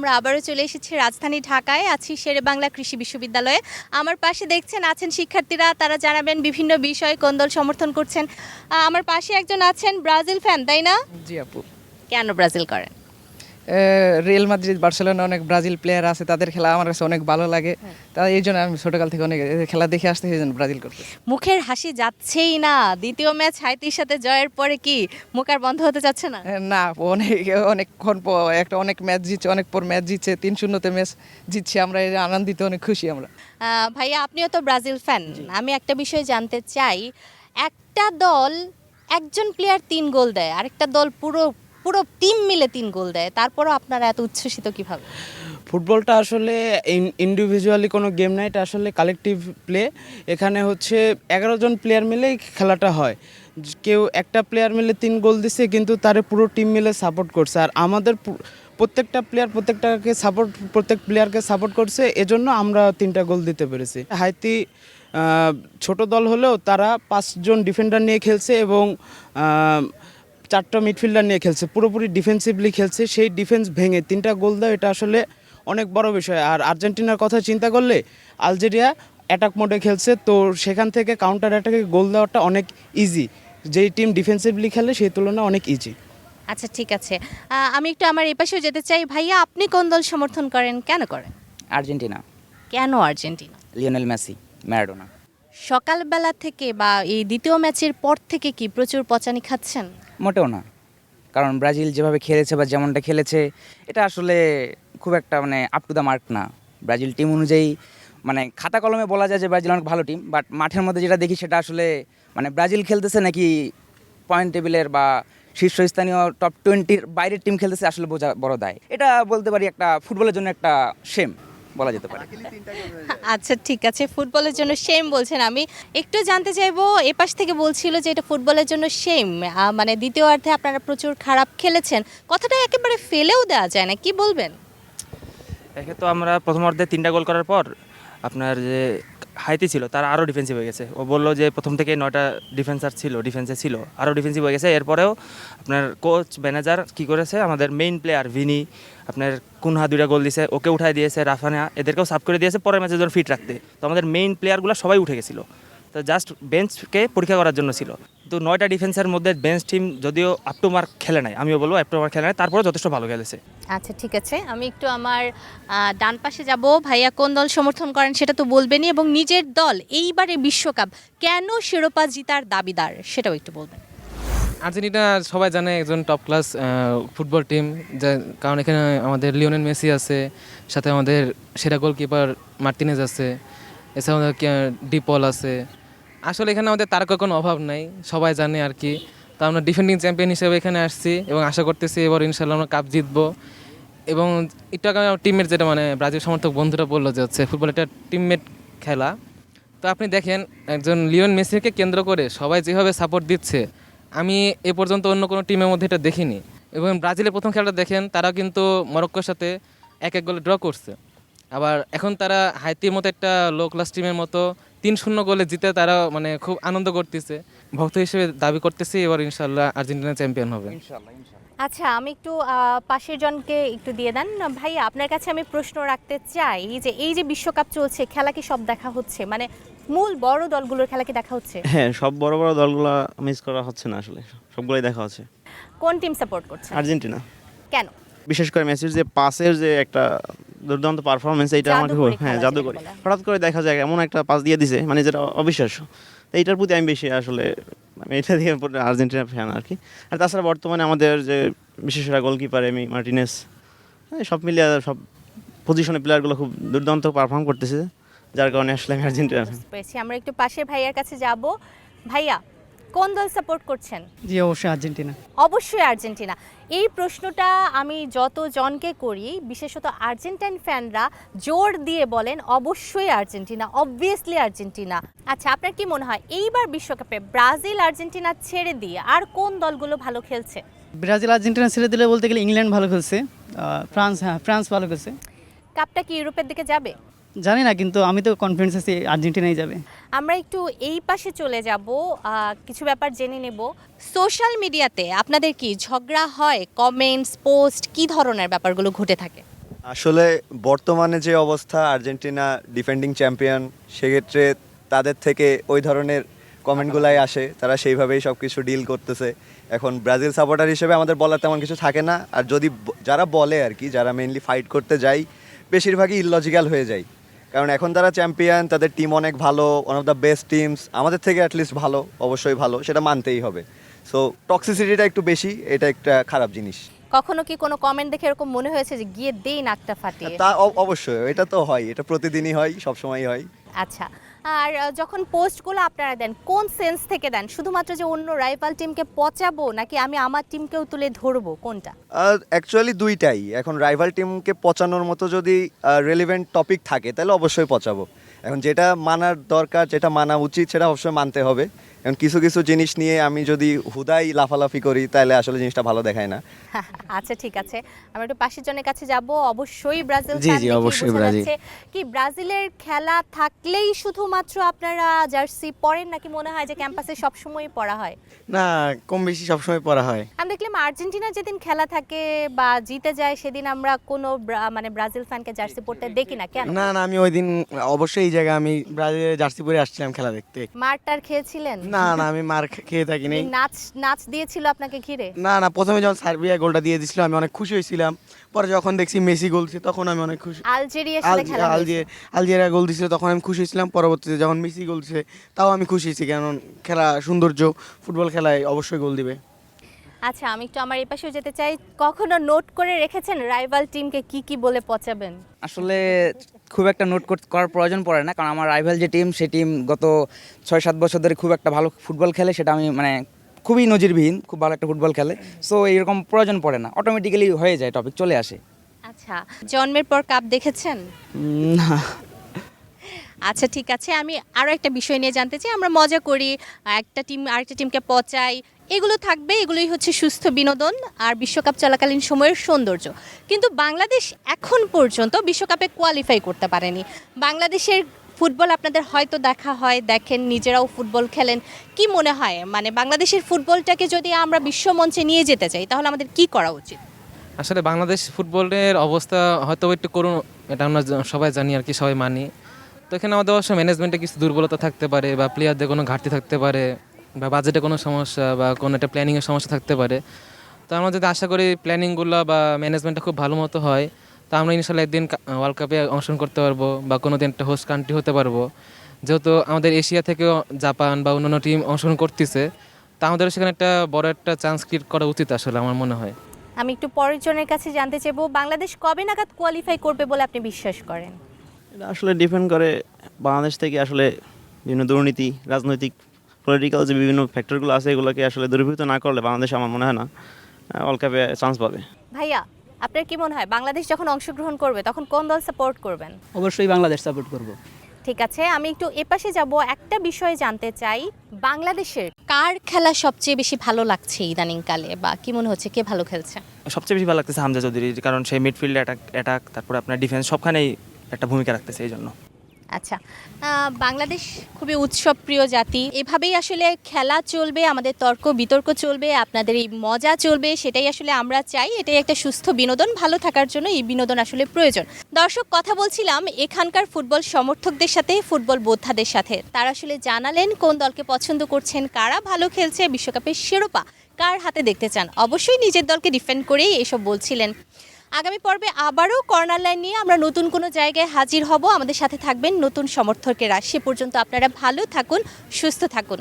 আমরা আবারও চলে এসেছি রাজধানী ঢাকায়, আছি শেরেবাংলা কৃষি বিশ্ববিদ্যালয়ে। আমার পাশে দেখছেন আছেন শিক্ষার্থীরা, তারা জানাবেন বিভিন্ন বিষয় কোন দল সমর্থন করছেন। আমার পাশে একজন আছেন ব্রাজিল ফ্যান, তাই না? জি আপু, কেন ব্রাজিল করেন? রিয়াল মাদ্রিদ বার্সেলোনা অনেক ব্রাজিল প্লেয়ার আছে, তাদের খেলা আমার কাছে অনেক ভালো লাগে। তাই এই জন্য আমি ছোটকাল থেকে অনেক এদের খেলা দেখে আসতে, এই জন্য ব্রাজিল করতে। মুখের হাসি যাচ্ছেই না, দ্বিতীয় ম্যাচ হাইতির সাথে জয়ের পরে কি মুখ আর বন্ধ হতে যাচ্ছে না? না আপু, অনেকক্ষণ একটা অনেক ম্যাচ জিতছে, অনেক পর ম্যাচ জিতছে, 3-0 ম্যাচ জিতছে, আমরা এই আনন্দিত, অনেক খুশি আমরা। ভাইয়া আপনিও তো ব্রাজিল ফ্যান, আমি একটা বিষয় জানতে চাই। একটা দল একজন প্লেয়ার 3 গোল দেয়, আরেকটা দল পুরো পুরো টিম মিলে 3 গোল দেয়, তারপরও আপনারা এত উচ্ছ্বসিত কিভাবে? ফুটবলটা আসলে ইন্ডিভিজুয়ালি কোনো গেম না, এটা আসলে কালেকটিভ প্লে। এখানে হচ্ছে 11 জন প্লেয়ার মিলেই খেলাটা হয়। কেউ একটা প্লেয়ার মিলে 3 গোল দিচ্ছে, কিন্তু তারে পুরো টিম মিলে সাপোর্ট করছে। আর আমাদের প্রত্যেকটা প্লেয়ারকে সাপোর্ট করছে, এজন্য আমরা 3টা গোল দিতে পেরেছি। হাইতি ছোট দল হলেও তারা 5 জন ডিফেন্ডার নিয়ে খেলছে এবং 4টা মিডফিল্ডার নিয়ে খেলছে, পুরোপুরি ডিফেন্সিভলি খেলছে। সেই ডিফেন্স ভেঙে 3টা গোল দেয়, এটা আসলে অনেক বড় বিষয়। আর আর্জেন্টিনার কথা চিন্তা করলে আলজেরিয়া অ্যাটাক মোডে খেলছে, তো সেখান থেকে কাউন্টার অ্যাটাকে গোল দেওয়াটা অনেক ইজি। যেই টিম ডিফেন্সিভলি খেলে সেই তুলনায় অনেক ইজি। আচ্ছা ঠিক আছে, আমি একটু আমার এই পাশেও যেতে চাই। ভাইয়া আপনি কোন দল সমর্থন করেন, কেন করেন? আর্জেন্টিনা। কেন আর্জেন্টিনা? Lionel Messi, Maradona. সকালবেলা থেকে বা এই দ্বিতীয় ম্যাচের পর থেকে কি প্রচুর পচানি খাচ্ছেন? মোটেও না, কারণ ব্রাজিল যেভাবে খেলেছে বা যেমনটা খেলেছে, এটা আসলে খুব একটা মানে আপ টু দ্য মার্ক না। ব্রাজিল টিম অনুযায়ী মানে খাতা কলমে বলা যায় যে ব্রাজিল অনেক ভালো টিম, বাট মাঠের মধ্যে যেটা দেখি সেটা আসলে মানে ব্রাজিল খেলতেছে নাকি পয়েন্ট টেবিলের বা শীর্ষস্থানীয় টপ 20-র বাইরের টিম খেলতেছে, আসলে বোঝা বড় দায়। এটা বলতে পারি একটা ফুটবলের জন্য একটা শেম বলা যেতে পারে। আচ্ছা ঠিক আছে, ফুটবলের জন্য সেম বলছেন। আমি একটু জানতে চাইবো, এপাশ থেকে বলছিল যে এটা ফুটবলের জন্য সেম, মানে দ্বিতীয় অর্ধে আপনারা প্রচুর খারাপ খেলেছেন, কথাটা একেবারে ফেলেও দেওয়া যায় না, কি বলবেন? একে তো আমরা প্রথমার্ধে 3টা গোল করার পর আপনার যে হাইতি ছিল তারা আরও ডিফেন্সিভ হয়ে গেছে। ও বললো যে প্রথম থেকে 9টা ডিফেন্সে ছিল, আরও ডিফেন্সিভ হয়ে গেছে। এরপরেও আপনার কোচ ম্যানেজার কী করেছে, আমাদের মেইন প্লেয়ার ভিনি আপনার কুনহা 2টা গোল দিয়েছে, ওকে উঠাই দিয়েছে, রাফানা এদেরকেও সাফ করে দিয়েছে পরের ম্যাচের জন্য ফিট রাখতে। তো আমাদের মেইন প্লেয়ারগুলো সবাই উঠে গেছিলো, তো জাস্ট বেঞ্চকে পরীক্ষা করার জন্য ছিল। তো 9টা ডিফেন্সের মধ্যে বেঞ্চ টিম যদিও আপ টু মার্ক খেলে নাই, আমিও বলবো আপ টু মার্ক খেলে নাই, তারপরেও যথেষ্ট ভালো খেলেছে। আচ্ছা ঠিক আছে, আমি একটু আমার ডান পাশে যাব। ভাইয়া কোন দল সমর্থন করেন সেটা তো বলবেনই, এবং নিজের দল এইবারে বিশ্বকাপ কেন শিরোপা জিতার দাবিদার সেটাও একটু বলবেন। আর্জেন্টিনা সবাই জানে একজন টপ ক্লাস ফুটবল টিম, কারণ এখানে আমাদের লিওনেল মেসি আছে, সাথে আমাদের সেরা গোলকিপার মার্টিনেজ আছে, এছাড়া আমাদের ডিপল আছে। আসলে এখানে আমাদের তারকার কোনো অভাব নাই, সবাই জানে আর কি। তা আমরা ডিফেন্ডিং চ্যাম্পিয়ন হিসেবে এখানে আসছি এবং আশা করতেছি এবার ইনশাল্লাহ আমরা কাপ জিতবো। এবং একটু আগে আমার টিমমেট যেটা মানে ব্রাজিল সমর্থক বন্ধুরা বললো যে হচ্ছে ফুটবল একটা টিমমেট খেলা। তো আপনি দেখেন একজন লিওনেল মেসিকে কেন্দ্র করে সবাই যেভাবে সাপোর্ট দিচ্ছে, আমি এ পর্যন্ত অন্য কোনো টিমের মধ্যে এটা দেখিনি। এবং ব্রাজিলের প্রথম খেলাটা দেখেন, তারা কিন্তু মরক্কোর সাথে 1-1 গোলে ড্র করছে। আবার এখন তারা হাইতির মতো একটা লো ক্লাস টিমের মতো 3-0 গোলে জিতে তারা মানে খুব আনন্দ করতেছে। ভক্ত হিসেবে দাবি করতেছি এবার ইনশাল্লাহ আর্জেন্টিনা চ্যাম্পিয়ন হবে। আচ্ছা আমি একটু পাশের জনকে একটু দিয়ে দেন। ভাইয়া আপনার কাছে আমি প্রশ্ন রাখতে চাই যে এই যে বিশ্বকাপ চলছে, খেলা কি সব দেখা হচ্ছে, মানে মূল বড় দলগুলোর খেলা কি দেখা হচ্ছে? হ্যাঁ, সব বড় বড় দলগুলো মিস করা হচ্ছে না, আসলে সবগুলোই দেখা হচ্ছে। কোন টিম সাপোর্ট করছেন? আর্জেন্টিনা। কেন? বিশেষ করে মেসির যে পাসের যে একটা দুর্দান্ত পারফরমেন্স, এইটা আমাকে জাদুকরি। হঠাৎ করে দেখা যায় এমন একটা পাস দিয়ে দিছে, মানে যেটা অবিশ্বাস্য। তো এইটার প্রতি আমি বেশি আসলে আমি এটা দিয়ে আর্জেন্টিনা ফ্যান আর কি। আর তাছাড়া বর্তমানে আমাদের যে বিশেষ গোলকিপার এমি মার্টিনেস, সব মিলিয়ে সব পজিশনে প্লেয়ারগুলো খুব দুর্দান্ত পারফর্ম করতেছে, যার কারণে আসলে আমি আর্জেন্টিনা ফ্যান। আমরা একটু পাশের ভাইয়ার কাছে যাব। ভাইয়া কোন দল সাপোর্ট করছেন? জি অবশ্যই আর্জেন্টিনা। অবশ্যই আর্জেন্টিনা। এই প্রশ্নটা আমি যত জনকে করি, বিশেষত আর্জেন্টাইন ফ্যানরা জোর দিয়ে বলেন অবশ্যই আর্জেন্টিনা, অবভিয়াসলি আর্জেন্টিনা। আচ্ছা আপনার কি মনে হয় এইবার বিশ্বকাপে ব্রাজিল আর্জেন্টিনা ছেড়ে দিয়ে আর কোন দলগুলো ভালো খেলছে? ব্রাজিল আর্জেন্টিনা ছেড়ে দিলে বলতে গেলে ইংল্যান্ড ভালো খেলছে, ফ্রান্স ভালো খেলছে। কাপটা কি ইউরোপের দিকে যাবে জানি না, কিন্তু আমি তো কনফিডেন্স আছি আর্জেন্টিনাই যাবে। আমরা একটু এই পাশে চলে যাব, কিছু ব্যাপার জেনে নেব। সোশ্যাল মিডিয়াতে আপনাদের কি ঝগড়া হয়? কমেন্টস, পোস্ট, কি ধরনের ব্যাপারগুলো ঘটে থাকে? আসলে বর্তমানে যে অবস্থা, আর্জেন্টিনা ডিফেন্ডিং চ্যাম্পিয়ন, সেক্ষেত্রে তাদের থেকে ওই ধরনের কমেন্টগুলাই আসে, তারা সেইভাবেই সব কিছু ডিল করতেছে। এখন ব্রাজিল সাপোর্টার হিসেবে আমাদের বলার তেমন কিছু থাকে না, আর যদি যারা বলে আর কি, যারা মেইনলি ফাইট করতে যায়, বেশিরভাগই ইললজিক্যাল হয়ে যায়। কারণ এখন তারা চ্যাম্পিয়ন, তাদের টিম অনেক ভালো, one of the best teams, আমাদের থেকে অ্যাটলিস্ট ভালো, অবশ্যই ভালো, সেটা মানতেই হবে। সো টক্সিসিটিটা একটু বেশি, এটা একটা খারাপ জিনিস। কখনো কি কোনো কমেন্ট দেখে এরকম মনে হয়েছে যে গিয়ে দেই নাকটা ফাটিয়ে? তা অবশ্যই, এটা তো হয়, এটা প্রতিদিনই হয়, সবসময়ই হয়। আচ্ছা, আর যখন পোস্টগুলো আপনারা দেন কোন সেন্স থেকে দেন? শুধুমাত্র যে অন্য রাইভাল টিমকে পচাবো, নাকি আমি আমার টিমকেও তুলে ধরবো, কোনটা? অ্যাকচুয়ালি দুইটাই। এখন রাইভাল টিমকে পচানোর মতো যদি রেলিভেন্ট টপিক থাকে তাহলে অবশ্যই পচাবো। এখন যেটা মানার দরকার, যেটা মানা উচিত, সেটা অবশ্যই মানতে হবে। এখন কিছু কিছু জিনিস নিয়ে আমি যদি হুদাই লাফালাফি করি তাহলে আসলে জিনিসটা ভালো দেখায় না। আচ্ছা, ঠিক আছে, আমরা একটু পাশের জনের কাছে যাব। অবশ্যই ব্রাজিল জি, fan জি, দেখেই অবশ্যই বোঝা ব্রাজিল। যাচ্ছে। কি ব্রাজিলের খেলা থাকলেই শুধুমাত্র আপনারা জার্সি পরেন, নাকি মনে হয় যে ক্যাম্পাসে সবসময় পরা হয়? না, কম বেশি সবসময় পড়া হয়। আমি দেখলাম আর্জেন্টিনার যেদিন খেলা থাকে বা জিতে যায় সেদিন আমরা কোনো মানে ব্রাজিল ফ্যানকে জার্সি পরতে দেখি না, কেন? না, আমি ওই দিন অবশ্যই এই জায়গায় আমি ব্রাজিলের জার্সি পরে আসছিলাম খেলা দেখতে। মারটার খেয়েছিলেন? না, আমি মার খেয়ে থাকিনি। এই নাচ দিয়েছিল আপনাকে ঘিরে? না, প্রথমে যখন সার্বিয়া গোলটা দিয়ে দিছিল আমি অনেক খুশি হয়েছিলাম। পরে যখন দেখছি মেসি গোল দিছে তখন আমি অনেক খুশি। আলজেরিয়ার সাথে খেলা হয়েছে। আলজেরিয়া গোল দিছিল তখন আমি খুশি হয়েছিলাম। পরবর্তীতে যখন মেসি গোল দিছে তাও আমি খুশি হয়েছি, কারণ খেলা সৌন্দর্য, ফুটবল খেলায় অবশ্যই গোল দিবে। আচ্ছা, আমি একটু আমার এই পাশেও যেতে চাই। কখনো নোট করে রেখেছেন রাইভাল টিমকে কি কি বলে পচাবেন? আসলে খুব একটা নোট করার প্রয়োজন পড়ে না, কারণ আমার রাইভাল যে টিম, সেই টিম গত 6-7 বছর ধরে খুব একটা ভালো ফুটবল খেলে, সেটা আমি মানে খুবই নজিরবিহীন, খুব ভালো একটা ফুটবল খেলে। সো এরকম প্রয়োজন পড়ে না, অটোমেটিক্যালি হয়ে যায়, টপিক চলে আসে। আচ্ছা, জন্মের পর কাপ দেখেছেন? না, আচ্ছা, ঠিক আছে, আমি আরও একটা বিষয় নিয়ে জানতে চাই। আমরা মজা করি, একটা টিম আরেকটা টিমকে পচাই, এগুলো থাকবে, এগুলোই হচ্ছে সুস্থ বিনোদন আর বিশ্বকাপ চলাকালীন সময়ের সৌন্দর্য। কিন্তু বাংলাদেশ এখন পর্যন্ত বিশ্বকাপে কোয়ালিফাই করতে পারেনি। বাংলাদেশের ফুটবল আপনাদের হয়তো দেখা হয়, দেখেন, নিজেরাও ফুটবল খেলেন। কি মনে হয়, মানে বাংলাদেশের ফুটবলটাকে যদি আমরা বিশ্বমঞ্চে নিয়ে যেতে চাই তাহলে আমাদের কি করা উচিত? আসলে বাংলাদেশ ফুটবলের অবস্থা হয়তো একটু করুন, এটা আমরা সবাই জানি আর কি, সবাই মানি। তো এখানে আমাদের অবশ্য ম্যানেজমেন্টে কিছু দুর্বলতা থাকতে পারে, বা প্লেয়ারদের কোনো ঘাটতি থাকতে পারে, বা বাজেটে কোনো সমস্যা, বা কোনো একটা প্ল্যানিংয়ের সমস্যা থাকতে পারে। তো আমরা যদি আশা করি প্ল্যানিংগুলো বা ম্যানেজমেন্টটা খুব ভালো মতো হয়, তা আমরা ইনশাল্লাহ একদিন ওয়ার্ল্ড কাপে অংশগ্রহণ করতে পারবো, বা কোনো দিন একটা হোস্ট কান্ট্রি হতে পারবো। যেহেতু আমাদের এশিয়া থেকেও জাপান বা অন্যান্য টিম অংশগ্রহণ করতেছে, তা আমাদের সেখানে একটা বড় একটা চান্স ক্রিয়েট করা উচিত আসলে আমার মনে হয়। আমি একটু পরের জনের কাছে জানতে চাইবো, বাংলাদেশ কবে নাগাদ কোয়ালিফাই করবে বলে আপনি বিশ্বাস করেন? এটা আসলে ডিপেন্ড করে বাংলাদেশ থেকে আসলে বিভিন্ন দুর্নীতি, রাজনৈতিক, পলিটিক্যাল যে বিভিন্ন ফ্যাক্টরগুলো আছে, এগুলোকে আসলে দূরীভূত না করলে বাংলাদেশ আমার মনে হয় না ওয়ার্ল্ড কাপে চান্স পাবে। ভাইয়া, আপনার কি মনে হয় বাংলাদেশ যখন অংশগ্রহণ করবে তখন কোন দল সাপোর্ট করবেন? অবশ্যই বাংলাদেশ সাপোর্ট করব। ঠিক আছে, আমি একটু এপাশে যাব। একটা বিষয় জানতে চাই, বাংলাদেশের কার খেলা সবচেয়ে বেশি ভালো লাগছে ইদানিংকালে, বা কি মনে হচ্ছে কে ভালো খেলছে? সবচেয়ে বেশি ভালো লাগতেছে হামজা চৌধুরী, কারণ সেই মিডফিল্ড অ্যাটাক, তারপরে আপনার ডিফেন্স, সবখানেই একটা ভূমিকা রাখতেছে, এই জন্য। আচ্ছা, বাংলাদেশ খুবই উৎসব প্রিয় জাতি, এভাবেই আসলে খেলা চলবে, আমাদের তর্ক বিতর্ক চলবে, আপনাদের এই মজা চলবে, সেটাই আসলে আমরা চাই। এটাই একটা সুস্থ বিনোদন, ভালো থাকার জন্য এই বিনোদন আসলে প্রয়োজন। দর্শক, কথা বলছিলাম এখানকার ফুটবল সমর্থকদের সাথে, ফুটবল বোদ্ধাদের সাথে। তারা আসলে জানালেন কোন দলকে পছন্দ করছেন, কারা ভালো খেলছে, বিশ্বকাপের শিরোপা কার হাতে দেখতে চান। অবশ্যই নিজের দলকে ডিফেন্ড করেই এসব বলছিলেন। আগামী পর্বে আবারও কর্নার লাইন নিয়ে আমরা নতুন কোনো জায়গায় হাজির হব। আমাদের সাথে থাকবেন নতুন সমর্থকেরা। সে পর্যন্ত আপনারা ভালো থাকুন, সুস্থ থাকুন।